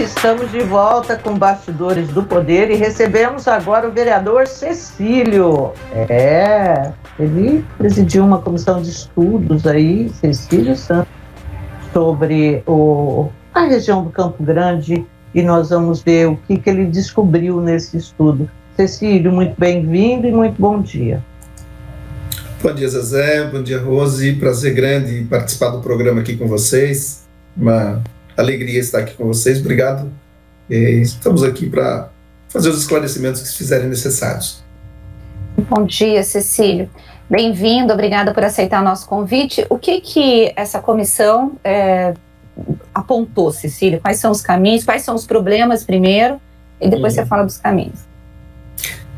Estamos de volta com Bastidores do Poder e recebemos agora o vereador Cecílio. Ele presidiu uma comissão de estudos aí, Cecílio Santos, sobre a região do Campo Grande, e nós vamos ver o que ele descobriu nesse estudo. Cecílio, muito bem-vindo e muito bom dia. Bom dia, Zezé. Bom dia, Rose. Prazer grande participar do programa aqui com vocês. Uma alegria estar aqui com vocês. Obrigado. Estamos aqui para fazer os esclarecimentos que se fizerem necessários. Bom dia, Cecílio. Bem-vindo, obrigada por aceitar o nosso convite. O que essa comissão apontou, Cecílio? Quais são os caminhos, quais são os problemas primeiro, e depois você fala dos caminhos.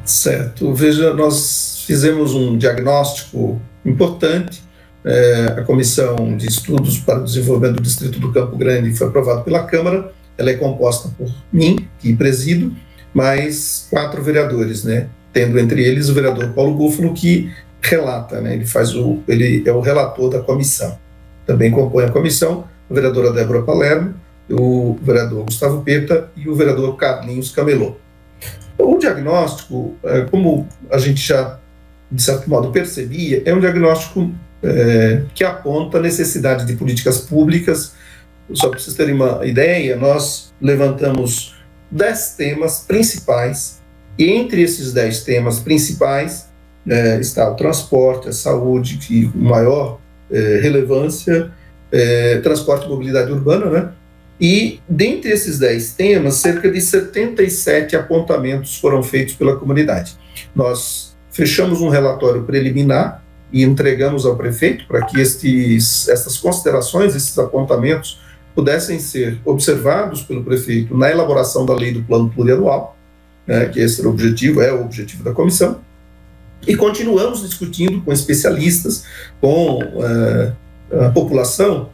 Certo. Veja, nós fizemos um diagnóstico importante. A Comissão de Estudos para o Desenvolvimento do Distrito do Campo Grande foi aprovada pela Câmara. Ela é composta por mim, que presido, mais 4 vereadores, né? Tendo entre eles o vereador Paulo Búfalo, que relata, né? Ele é o relator da comissão. Também compõe a comissão a vereadora Débora Palermo, o vereador Gustavo Peta e o vereador Carlinhos Camelô. O diagnóstico, como a gente já, de certo modo, percebia, é um diagnóstico que aponta a necessidade de políticas públicas. Só para vocês terem uma ideia, nós levantamos 10 temas principais, e entre esses 10 temas principais está o transporte, a saúde, que com maior relevância, transporte e mobilidade urbana, né? E, dentre esses 10 temas, cerca de 77 apontamentos foram feitos pela comunidade. Nós fechamos um relatório preliminar e entregamos ao prefeito para que essas considerações, esses apontamentos, pudessem ser observados pelo prefeito na elaboração da lei do plano plurianual, né, que esse era o objetivo, é o objetivo da comissão, e continuamos discutindo com especialistas, com a população,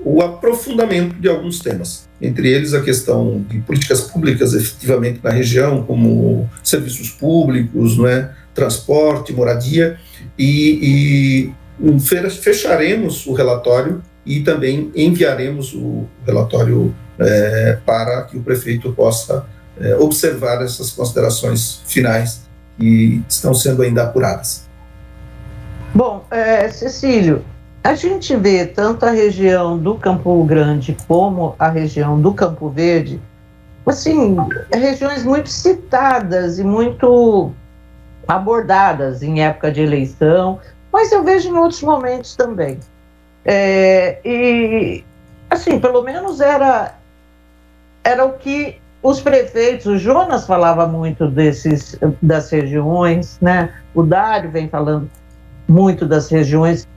o aprofundamento de alguns temas, entre eles a questão de políticas públicas efetivamente na região, como serviços públicos, né, transporte, moradia, e fecharemos o relatório e também enviaremos o relatório para que o prefeito possa observar essas considerações finais que estão sendo ainda apuradas. Bom, Cecílio, a gente vê tanto a região do Campo Grande como a região do Campo Verde, assim, regiões muito citadas e muito abordadas em época de eleição, mas eu vejo em outros momentos também. E, assim, pelo menos era o que os prefeitos, o Jonas falava muito das regiões, né? O Dário vem falando muito das regiões.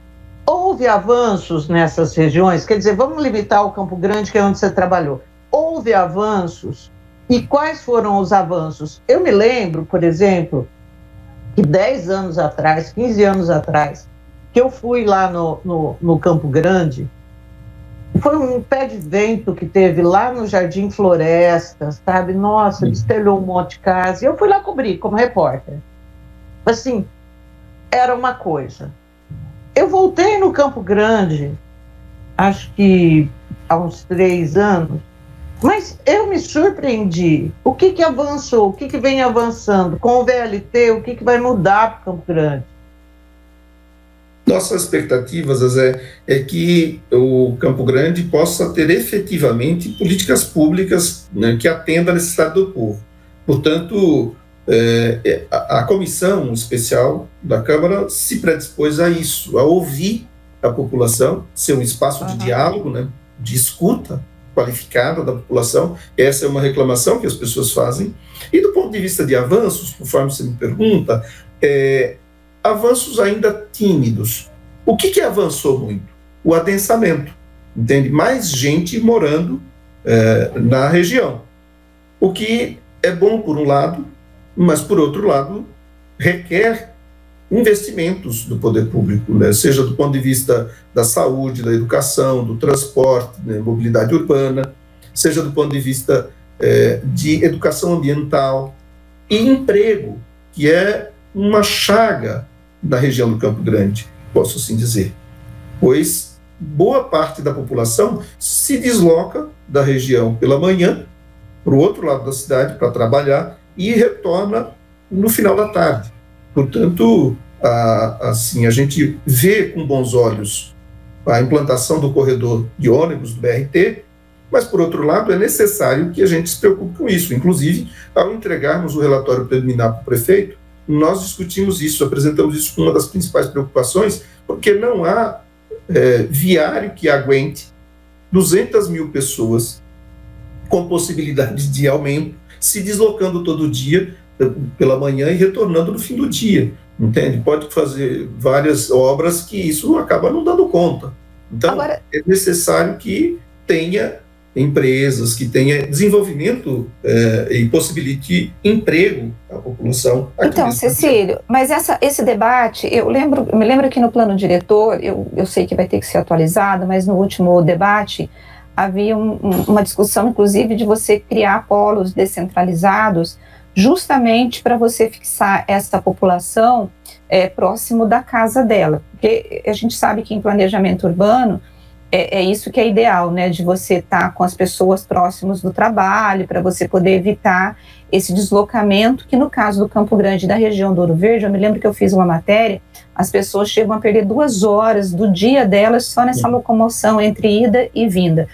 Houve avanços nessas regiões? Quer dizer, vamos limitar o Campo Grande, que é onde você trabalhou. Houve avanços? E quais foram os avanços? Eu me lembro, por exemplo, que 10 anos atrás, 15 anos atrás, que eu fui lá no Campo Grande, foi um pé de vento que teve lá no Jardim Floresta, sabe? Nossa, destelhou um monte de casa. E eu fui lá cobrir como repórter. Assim, era uma coisa. Eu voltei no Campo Grande, acho que há uns 3 anos, mas eu me surpreendi. O que avançou? O que vem avançando? Com o VLT, o que vai mudar para o Campo Grande? Nossas expectativas, Zé, é que o Campo Grande possa ter efetivamente políticas públicas, né, que atendam a necessidade do povo. Portanto, a comissão especial da Câmara se predispôs a isso, a ouvir a população, ser um espaço de diálogo, né, de escuta qualificada da população. Essa é uma reclamação que as pessoas fazem. E do ponto de vista de avanços, conforme você me pergunta, avanços ainda tímidos. O que avançou muito? O adensamento, entende? Mais gente morando na região. O que é bom por um lado, mas por outro lado requer investimentos do poder público, né? Seja do ponto de vista da saúde, da educação, do transporte, né? Mobilidade urbana, seja do ponto de vista de educação ambiental e emprego, que é uma chaga da região do Campo Grande, posso assim dizer, pois boa parte da população se desloca da região pela manhã para o outro lado da cidade para trabalhar e retorna no final da tarde. Portanto, assim, a gente vê com bons olhos a implantação do corredor de ônibus do BRT, mas, por outro lado, é necessário que a gente se preocupe com isso. Inclusive, ao entregarmos o relatório preliminar para o prefeito, nós discutimos isso, apresentamos isso como uma das principais preocupações, porque não há viário que aguente 200 mil pessoas com possibilidade de aumento, se deslocando todo dia pela manhã e retornando no fim do dia, entende? Pode fazer várias obras que isso acaba não dando conta. Então, agora, é necessário que tenha empresas, que tenha desenvolvimento e possibilite emprego à população. Então, Cecílio, mas esse debate, me lembro que no plano diretor, eu sei que vai ter que ser atualizado, mas no último debate havia uma discussão, inclusive, de você criar polos descentralizados, justamente para você fixar essa população próximo da casa dela. Porque a gente sabe que em planejamento urbano, é isso que é ideal, né, de você estar com as pessoas próximas do trabalho, para você poder evitar esse deslocamento, que no caso do Campo Grande, da região do Ouro Verde, eu me lembro que eu fiz uma matéria, as pessoas chegam a perder 2 horas do dia delas só nessa locomoção entre ida e vinda.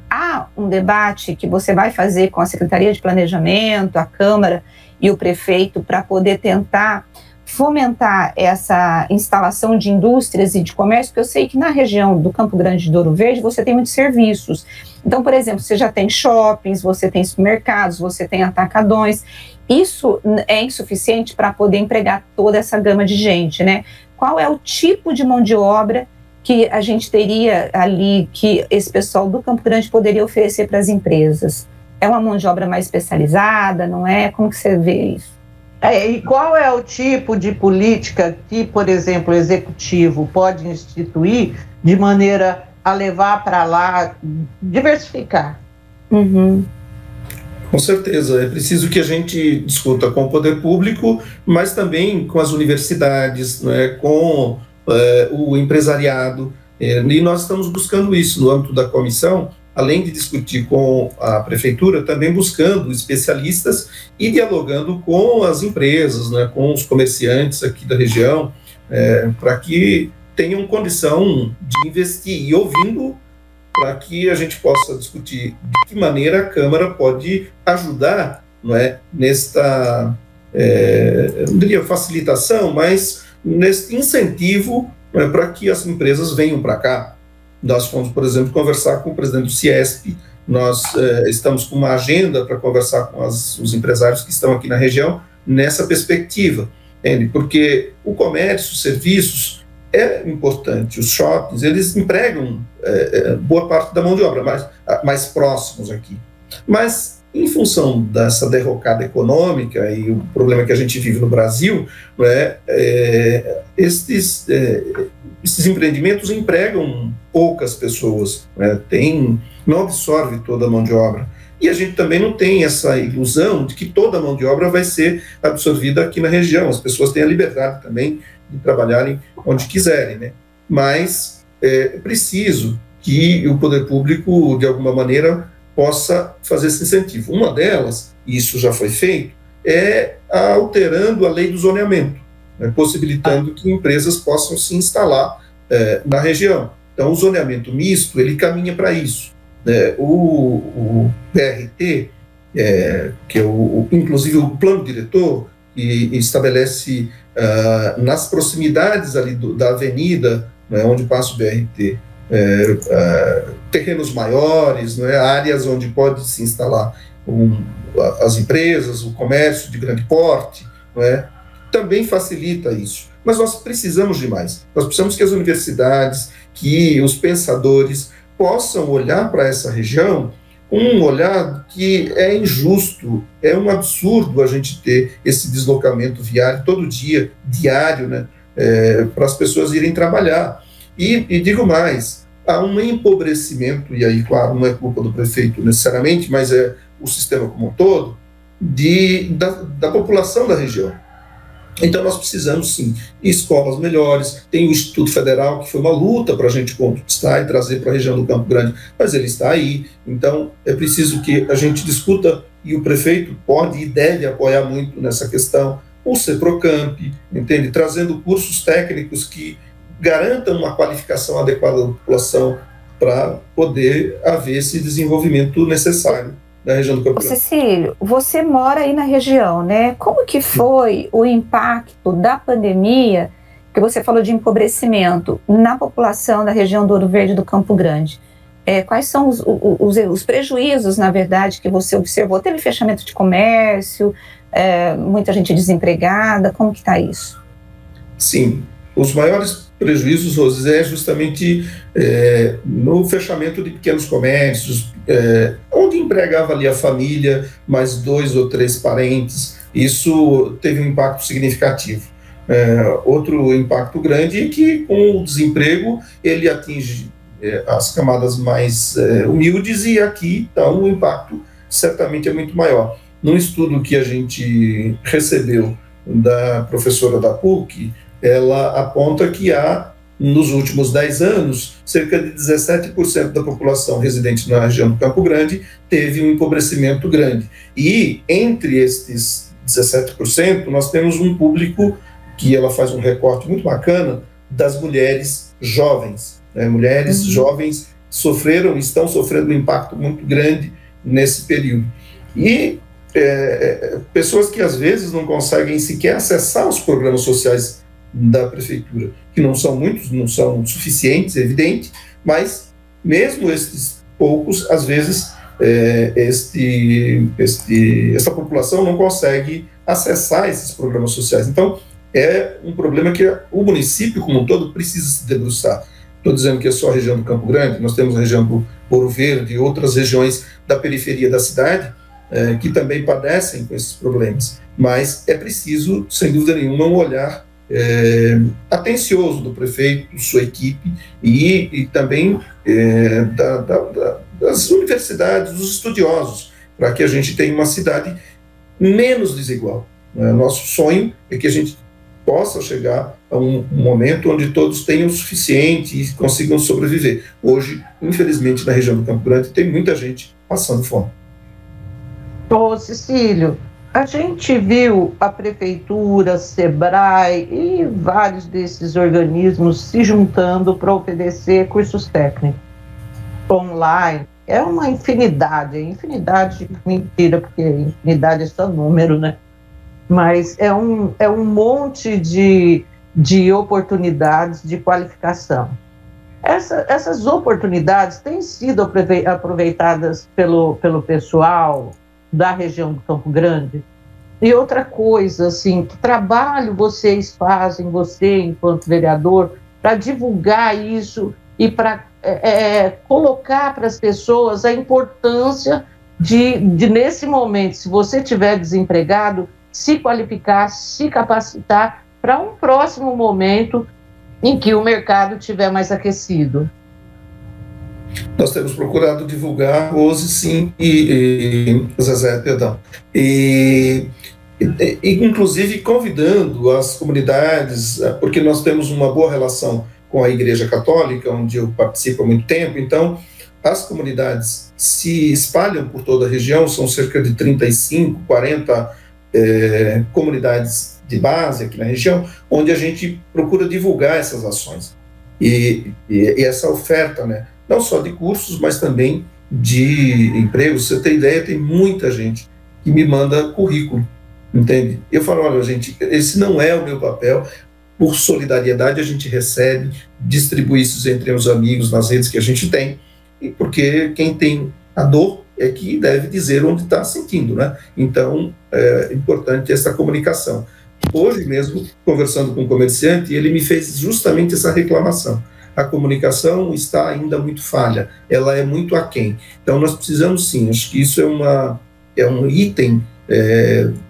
Há um debate que você vai fazer com a Secretaria de Planejamento, a Câmara e o prefeito para poder tentar fomentar essa instalação de indústrias e de comércio, porque eu sei que na região do Campo Grande do Ouro Verde você tem muitos serviços. Então, por exemplo, você já tem shoppings, você tem supermercados, você tem atacadões. Isso é insuficiente para poder empregar toda essa gama de gente, né? Qual é o tipo de mão de obra que a gente teria ali, que esse pessoal do Campo Grande poderia oferecer para as empresas? É uma mão de obra mais especializada, não é? Como que você vê isso? E qual é o tipo de política que, por exemplo, o executivo pode instituir de maneira a levar para lá, diversificar? Uhum. Com certeza, é preciso que a gente discuta com o poder público, mas também com as universidades, né, com o empresariado, e nós estamos buscando isso no âmbito da comissão, além de discutir com a prefeitura, também buscando especialistas e dialogando com as empresas, né, com os comerciantes aqui da região, para que tenham condição de investir e ouvindo, para que a gente possa discutir de que maneira a Câmara pode ajudar, não é, nesta, não diria facilitação, mas nesse incentivo, não é, para que as empresas venham para cá. Nós fomos, por exemplo, conversar com o presidente do Ciesp, nós estamos com uma agenda para conversar com os empresários que estão aqui na região nessa perspectiva, entende? Porque o comércio, os serviços é importante, os shoppings, eles empregam boa parte da mão de obra, mais próximos aqui. Mas, em função dessa derrocada econômica e o problema que a gente vive no Brasil, esses empreendimentos empregam poucas pessoas, né? Não absorve toda a mão de obra. E a gente também não tem essa ilusão de que toda a mão de obra vai ser absorvida aqui na região. As pessoas têm a liberdade também de trabalharem onde quiserem, né? Mas é preciso que o poder público, de alguma maneira, possa fazer esse incentivo. Uma delas, e isso já foi feito, é alterando a lei do zoneamento, né, possibilitando que empresas possam se instalar na região. Então, o zoneamento misto, ele caminha para isso. O BRT, que é inclusive o plano diretor, que estabelece nas proximidades ali da avenida, né, onde passa o BRT, terrenos maiores, né, áreas onde pode se instalar as empresas, o comércio de grande porte, né, também facilita isso. Mas nós precisamos de mais. Nós precisamos que as universidades, que os pensadores possam olhar para essa região com um olhar que é injusto, é um absurdo a gente ter esse deslocamento viário todo dia, diário, né, para as pessoas irem trabalhar. E digo mais, há um empobrecimento, e aí, claro, não é culpa do prefeito necessariamente, mas é o sistema como um todo, da população da região. Então, nós precisamos, sim, de escolas melhores. Tem o Instituto Federal, que foi uma luta para a gente conquistar e trazer para a região do Campo Grande, mas ele está aí. Então, é preciso que a gente discuta e o prefeito pode e deve apoiar muito nessa questão, o CEPROCAMP, entende? Trazendo cursos técnicos que garantam uma qualificação adequada da população para poder haver esse desenvolvimento necessário da região do Campo Grande. Cecílio, você mora aí na região, né? Como que foi o impacto da pandemia, que você falou de empobrecimento, na população da região do Ouro Verde do Campo Grande? Quais são os prejuízos, na verdade, que você observou? Teve fechamento de comércio, muita gente desempregada, como que está isso? Sim, os maiores prejuízos, Rose, é justamente no fechamento de pequenos comércios, onde empregava ali a família, mais 2 ou 3 parentes. Isso teve um impacto significativo. Outro impacto grande é que, com o desemprego, ele atinge as camadas mais humildes, e aqui então o impacto certamente é muito maior. Num estudo que a gente recebeu da professora da PUC, ela aponta que há, nos últimos 10 anos, cerca de 17% da população residente na região do Campo Grande teve um empobrecimento grande. E entre estes 17%, nós temos um público que ela faz um recorte muito bacana das mulheres jovens. Mulheres jovens estão sofrendo um impacto muito grande nesse período. E pessoas que às vezes não conseguem sequer acessar os programas sociais da prefeitura, que não são muitos, não são suficientes, é evidente, mas mesmo estes poucos, às vezes essa população não consegue acessar esses programas sociais. Então, é um problema que o município como um todo precisa se debruçar. Estou dizendo que é só a região do Campo Grande, nós temos a região do Ouro Verde e outras regiões da periferia da cidade que também padecem com esses problemas, mas é preciso, sem dúvida nenhuma, um olhar atencioso do prefeito, sua equipe e também das universidades, dos estudiosos, para que a gente tenha uma cidade menos desigual. Nosso sonho é que a gente possa chegar a um momento onde todos tenham o suficiente e consigam sobreviver. Hoje, infelizmente, na região do Campo Grande, tem muita gente passando fome. Ô, Cecílio, a gente viu a Prefeitura, SEBRAE e vários desses organismos se juntando para oferecer cursos técnicos online. É uma infinidade mentira, porque infinidade é só número, né? Mas é um monte de oportunidades de qualificação. Essas oportunidades têm sido aproveitadas pelo pessoal da região do Campo Grande? E outra coisa, assim, que trabalho vocês fazem, você enquanto vereador, para divulgar isso e para colocar para as pessoas a importância de, nesse momento, se você estiver desempregado, se qualificar, se capacitar para um próximo momento em que o mercado estiver mais aquecido? Nós temos procurado divulgar, Rose, sim, e Zezé, perdão, e inclusive convidando as comunidades, porque nós temos uma boa relação com a Igreja Católica, onde eu participo há muito tempo. Então as comunidades se espalham por toda a região, são cerca de 35, 40 comunidades de base aqui na região, onde a gente procura divulgar essas ações e essa oferta, né? Não só de cursos, mas também de empregos. Você tem ideia, tem muita gente que me manda currículo, entende? Eu falo, olha, gente, esse não é o meu papel. Por solidariedade a gente recebe, distribui isso entre os amigos nas redes que a gente tem, e porque quem tem a dor é que deve dizer onde está sentindo, né? Então é importante essa comunicação. Hoje mesmo, conversando com um comerciante, ele me fez justamente essa reclamação. A comunicação está ainda muito falha, ela é muito aquém. Então nós precisamos sim, acho que isso é um item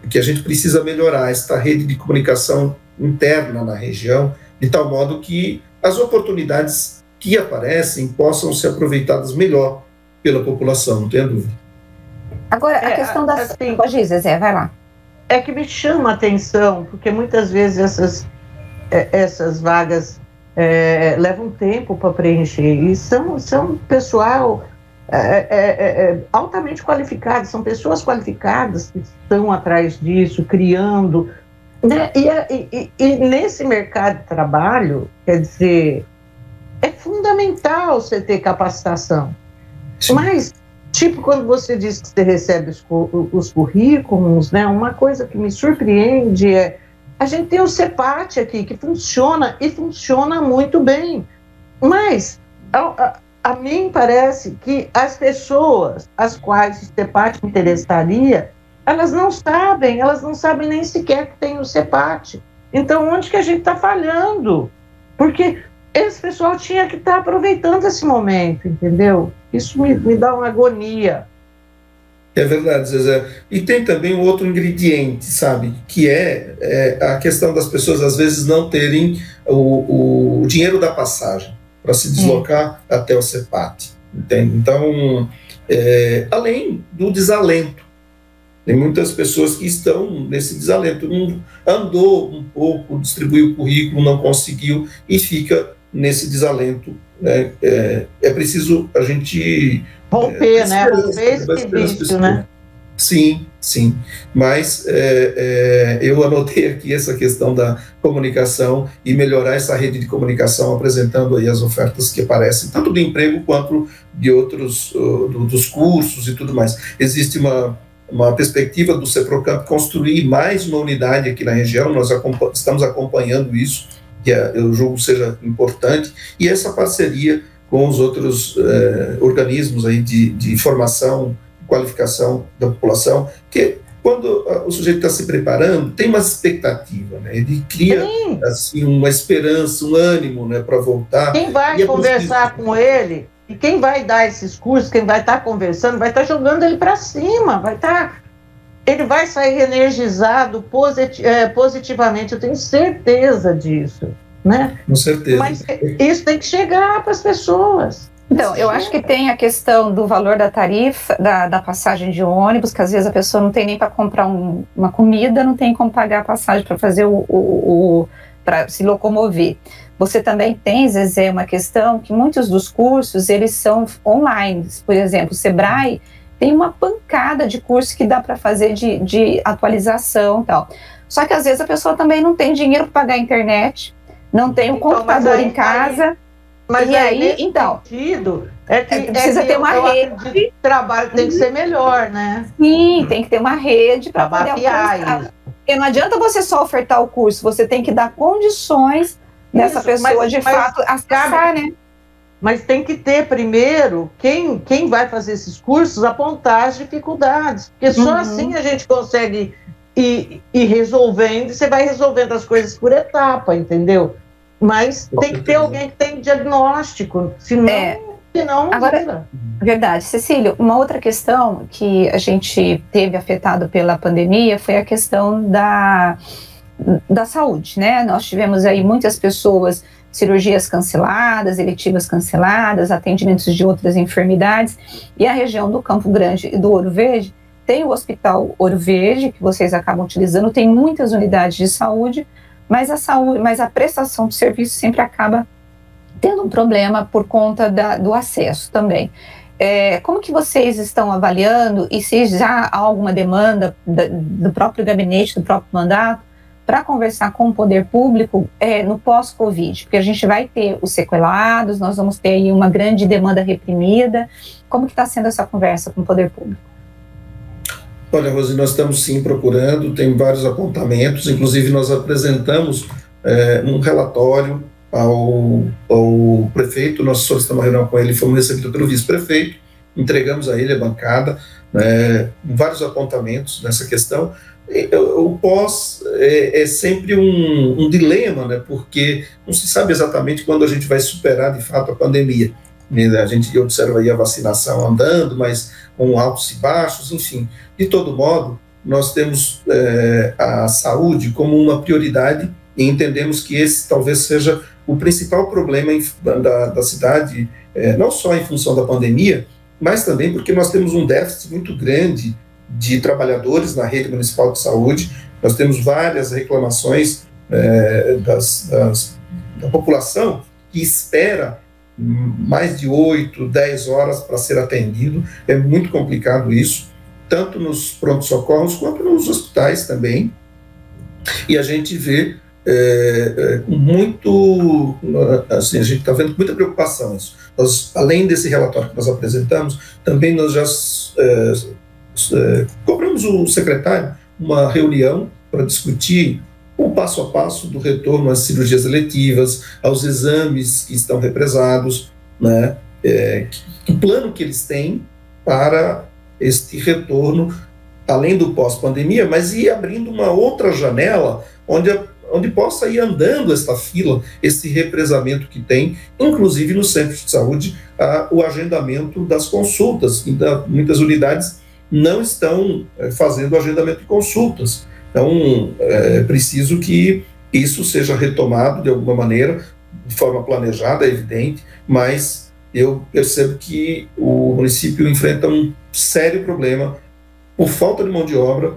que a gente precisa melhorar, esta rede de comunicação interna na região, de tal modo que as oportunidades que aparecem possam ser aproveitadas melhor pela população, não tenha dúvida. Agora, a questão das... Assim, pode ir, Zezé, vai lá. É que me chama a atenção, porque muitas vezes essas vagas levam tempo para preencher, e são pessoal altamente qualificadas, são pessoas qualificadas que estão atrás disso, criando, né? E nesse mercado de trabalho, quer dizer, é fundamental você ter capacitação. Sim. Mas, tipo, quando você diz que você recebe os currículos, né, uma coisa que me surpreende é a gente tem o CEPAT aqui, que funciona, e funciona muito bem. Mas a mim parece que as pessoas às quais o CEPAT interessaria, elas não sabem nem sequer que tem o CEPAT. Então, onde que a gente está falhando? Porque esse pessoal tinha que estar aproveitando esse momento, entendeu? Isso me dá uma agonia. É verdade, Zezé. E tem também um outro ingrediente, sabe? Que é a questão das pessoas, às vezes, não terem o dinheiro da passagem para se deslocar até o CEPAT. Entende? Então, além do desalento, tem muitas pessoas que estão nesse desalento. Andou um pouco, distribuiu o currículo, não conseguiu e fica nesse desalento. Né? É preciso a gente romper, né? Romper esse vício, né? Sim, sim. Mas eu anotei aqui essa questão da comunicação e melhorar essa rede de comunicação, apresentando aí as ofertas que aparecem, tanto do emprego quanto de outros, dos cursos e tudo mais. Existe uma perspectiva do CEPROCAMP construir mais uma unidade aqui na região, nós estamos acompanhando isso, que eu julgo seja importante, e essa parceria com os outros organismos aí de formação, qualificação da população, que quando o sujeito está se preparando, tem uma expectativa, né? Ele cria assim, uma esperança, um ânimo, né, para voltar. Quem vai conversar com ele, e quem vai dar esses cursos, quem vai estar conversando, vai estar jogando ele para cima, ele vai sair energizado positivamente, eu tenho certeza disso, né? Com certeza. Mas isso tem que chegar para as pessoas. Então, eu acho que tem a questão do valor da tarifa, da passagem de ônibus, que às vezes a pessoa não tem nem para comprar uma comida, não tem como pagar a passagem para fazer para se locomover. Você também tem, Zezé, uma questão que muitos dos cursos, eles são online. Por exemplo, o Sebrae tem uma pancada de cursos que dá para fazer de atualização e tal. Só que às vezes a pessoa também não tem dinheiro para pagar a internet, não tem um computador em casa. Mas e aí, então, sentido, precisa ter uma rede. O trabalho tem que ser melhor, né? Sim, tem que ter uma rede para poder alcançar. Porque não adianta você só ofertar o curso, você tem que dar condições dessa pessoa de fato acessar, né? Mas tem que ter primeiro, quem vai fazer esses cursos, apontar as dificuldades. Porque só assim a gente consegue ir resolvendo, e você vai resolvendo as coisas por etapa, entendeu? Mas tem que ter alguém que tem diagnóstico, senão agora, verdade. Cecília, uma outra questão que a gente teve afetado pela pandemia foi a questão da saúde, né? Nós tivemos aí muitas pessoas, cirurgias canceladas, eletivas canceladas, atendimentos de outras enfermidades, e a região do Campo Grande e do Ouro Verde tem o Hospital Ouro Verde, que vocês acabam utilizando, tem muitas unidades de saúde, mas a prestação de serviço sempre acaba tendo um problema por conta do acesso também. Como que vocês estão avaliando, e se já há alguma demanda do próprio gabinete, do próprio mandato, para conversar com o poder público no pós-Covid? Porque a gente vai ter os sequelados, nós vamos ter aí uma grande demanda reprimida. Como que está sendo essa conversa com o poder público? Olha, Rose, nós estamos sim procurando, tem vários apontamentos, inclusive nós apresentamos um relatório ao prefeito, nós solicitamos uma reunião com ele, fomos recebidos pelo vice-prefeito, entregamos a ele a bancada, vários apontamentos nessa questão. O pós é sempre um dilema, né, porque não se sabe exatamente quando a gente vai superar de fato a pandemia. A gente observa aí a vacinação andando, mas com altos e baixos, enfim. De todo modo, nós temos a saúde como uma prioridade e entendemos que esse talvez seja o principal problema da cidade, não só em função da pandemia, mas também porque nós temos um déficit muito grande de trabalhadores na rede municipal de saúde. Nós temos várias reclamações da população que espera mais de 8, 10 horas para ser atendido. É muito complicado isso, tanto nos pronto-socorros quanto nos hospitais também. E a gente vê muito, assim, a gente está vendo com muita preocupação isso. Nós, além desse relatório que nós apresentamos, também nós já cobramos o secretário uma reunião para discutir o passo a passo do retorno às cirurgias eletivas, aos exames que estão represados, né? O plano que eles têm para este retorno, além do pós-pandemia, mas ir abrindo uma outra janela onde possa ir andando esta fila, esse represamento que tem, inclusive no centro de saúde, o agendamento das consultas. Então, muitas unidades não estão fazendo agendamento de consultas. Então, é preciso que isso seja retomado de alguma maneira, de forma planejada, é evidente, mas eu percebo que o município enfrenta um sério problema por falta de mão de obra.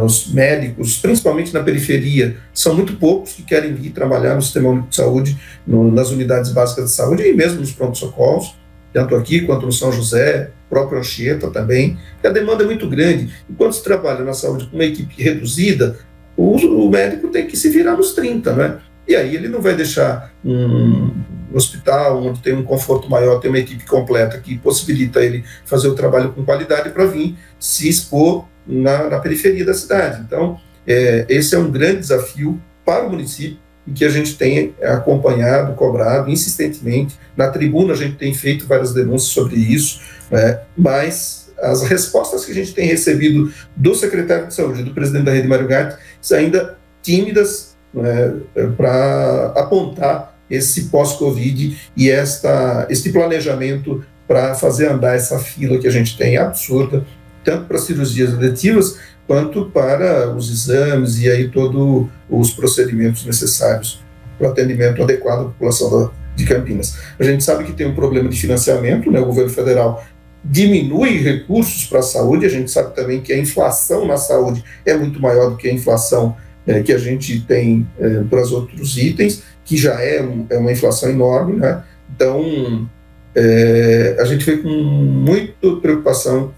Os médicos, principalmente na periferia, são muito poucos que querem vir trabalhar no sistema único de saúde, nas unidades básicas de saúde e mesmo nos pronto-socorros, tanto aqui quanto no São José, próprio Anchieta também. A demanda é muito grande. Enquanto se trabalha na saúde com uma equipe reduzida, o médico tem que se virar nos 30, né? E aí ele não vai deixar um hospital onde tem um conforto maior, tem uma equipe completa que possibilita ele fazer o trabalho com qualidade para vir se expor na periferia da cidade. Então, esse é um grande desafio para o município e que a gente tem acompanhado, cobrado insistentemente. Na tribuna a gente tem feito várias denúncias sobre isso, mas as respostas que a gente tem recebido do secretário de saúde, do presidente da Rede Mário Gatti, são ainda tímidas para apontar esse pós-Covid e este planejamento para fazer andar essa fila que a gente tem absurda, tanto para cirurgias eletivas, quanto para os exames e aí todos os procedimentos necessários para o atendimento adequado à população de Campinas. A gente sabe que tem um problema de financiamento, né? O governo federal diminui recursos para a saúde, a gente sabe também que a inflação na saúde é muito maior do que a inflação que a gente tem para os outros itens, que já é uma inflação enorme, né? Então, a gente vê com muita preocupação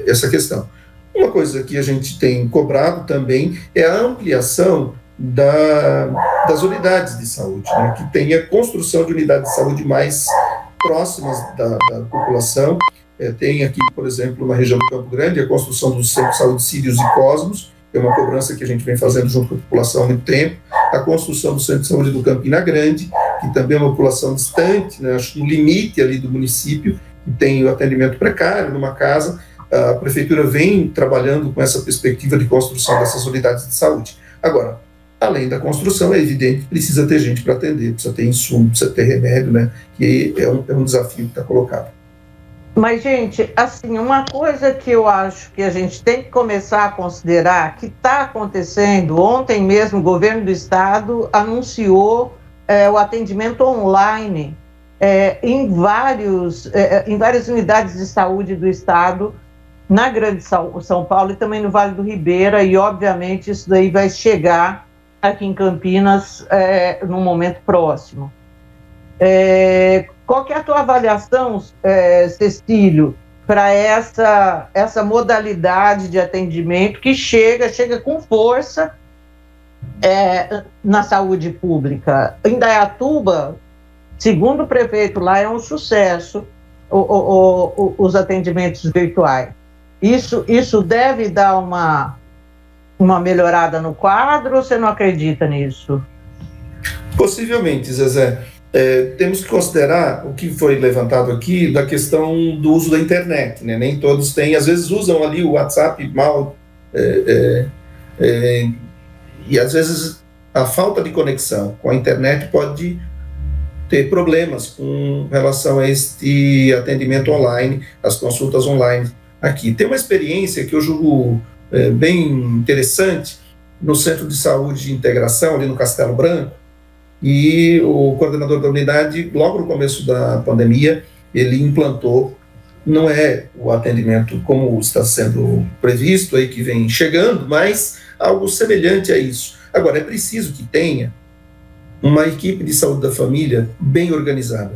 essa questão. Uma coisa que a gente tem cobrado também é a ampliação das unidades de saúde, né, que tenha construção de unidades de saúde mais próximas da população. Tem aqui, por exemplo, na região do Campo Grande, a construção do Centro de Saúde Sírios e Cosmos, que é uma cobrança que a gente vem fazendo junto com a população há muito tempo. A construção do Centro de Saúde do Campina Grande, que também é uma população distante, né, acho que no limite ali do município, que tem o atendimento precário numa casa. A prefeitura vem trabalhando com essa perspectiva de construção dessas unidades de saúde. Agora, além da construção, é evidente que precisa ter gente para atender, precisa ter insumo, precisa ter remédio, né? Que é um desafio que está colocado. Mas, gente, assim, uma coisa que eu acho que a gente tem que começar a considerar, que está acontecendo, ontem mesmo o governo do estado anunciou o atendimento online em várias unidades de saúde do estado, na Grande São Paulo e também no Vale do Ribeira, e obviamente isso daí vai chegar aqui em Campinas num momento próximo. Qual que é a tua avaliação, Cecílio, para essa modalidade de atendimento que chega com força na saúde pública? Em Indaiatuba, segundo o prefeito lá, é um sucesso os atendimentos virtuais. Isso deve dar uma melhorada no quadro, ou você não acredita nisso? Possivelmente, Zezé. Temos que considerar o que foi levantado aqui da questão do uso da internet, né? Nem todos têm, às vezes usam ali o WhatsApp mal, e às vezes a falta de conexão com a internet pode ter problemas com relação a este atendimento online, as consultas online. Aqui tem uma experiência que eu julgo bem interessante no Centro de Saúde de Integração, ali no Castelo Branco, e o coordenador da unidade, logo no começo da pandemia, ele implantou, não é o atendimento como está sendo previsto, aí que vem chegando, mas algo semelhante a isso. Agora, é preciso que tenha uma equipe de saúde da família bem organizada,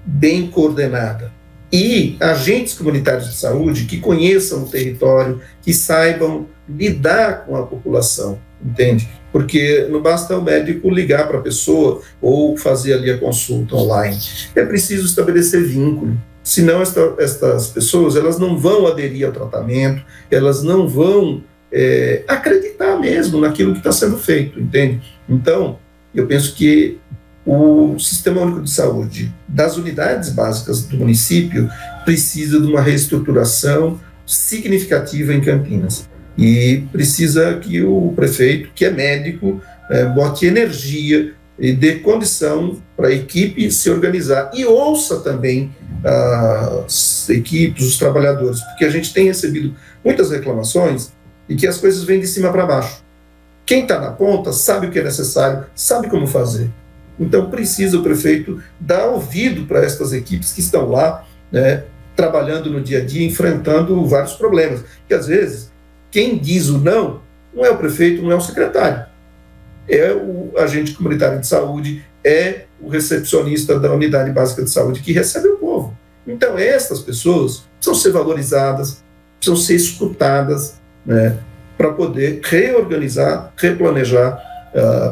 bem coordenada. E agentes comunitários de saúde que conheçam o território, que saibam lidar com a população, entende? Porque não basta o médico ligar para a pessoa ou fazer ali a consulta online. É preciso estabelecer vínculo. Senão estas pessoas elas não vão aderir ao tratamento, elas não vão acreditar mesmo naquilo que está sendo feito, entende? Então, eu penso que o Sistema Único de Saúde das unidades básicas do município precisa de uma reestruturação significativa em Campinas. E precisa que o prefeito, que é médico, bote energia e dê condição para a equipe se organizar. E ouça também as equipes, os trabalhadores, porque a gente tem recebido muitas reclamações e que as coisas vêm de cima para baixo. Quem está na ponta sabe o que é necessário, sabe como fazer. Então precisa o prefeito dar ouvido para estas equipes que estão lá, né, trabalhando no dia a dia, enfrentando vários problemas. Que às vezes quem diz o não é o prefeito, não é o secretário. É o agente comunitário de saúde, é o recepcionista da unidade básica de saúde que recebe o povo. Então essas pessoas precisam ser valorizadas, precisam ser escutadas, né, para poder reorganizar, replanejar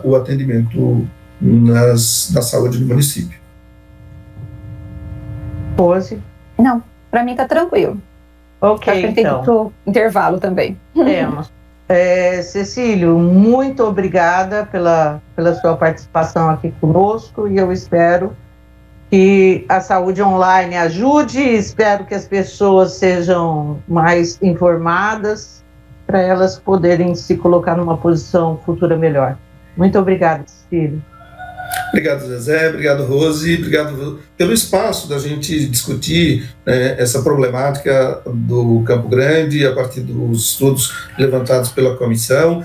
o atendimento na saúde do município. Pose? Não, para mim está tranquilo. Ok, então. Pro intervalo também. Temos. Cecílio, muito obrigada pela sua participação aqui conosco, e eu espero que a saúde online ajude, espero que as pessoas sejam mais informadas para elas poderem se colocar numa posição futura melhor. Muito obrigada, Cecílio. Obrigado, Zezé, obrigado, Rose, obrigado pelo espaço da gente discutir essa problemática do Campo Grande a partir dos estudos levantados pela comissão.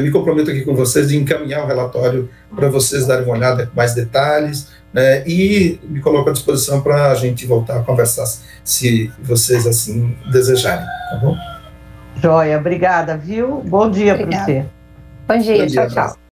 Me comprometo aqui com vocês de encaminhar o relatório para vocês darem uma olhada com mais detalhes, e me coloco à disposição para a gente voltar a conversar, se vocês assim desejarem, tá bom? Joia, obrigada, viu? Bom dia para você. Bom dia, tchau, tchau.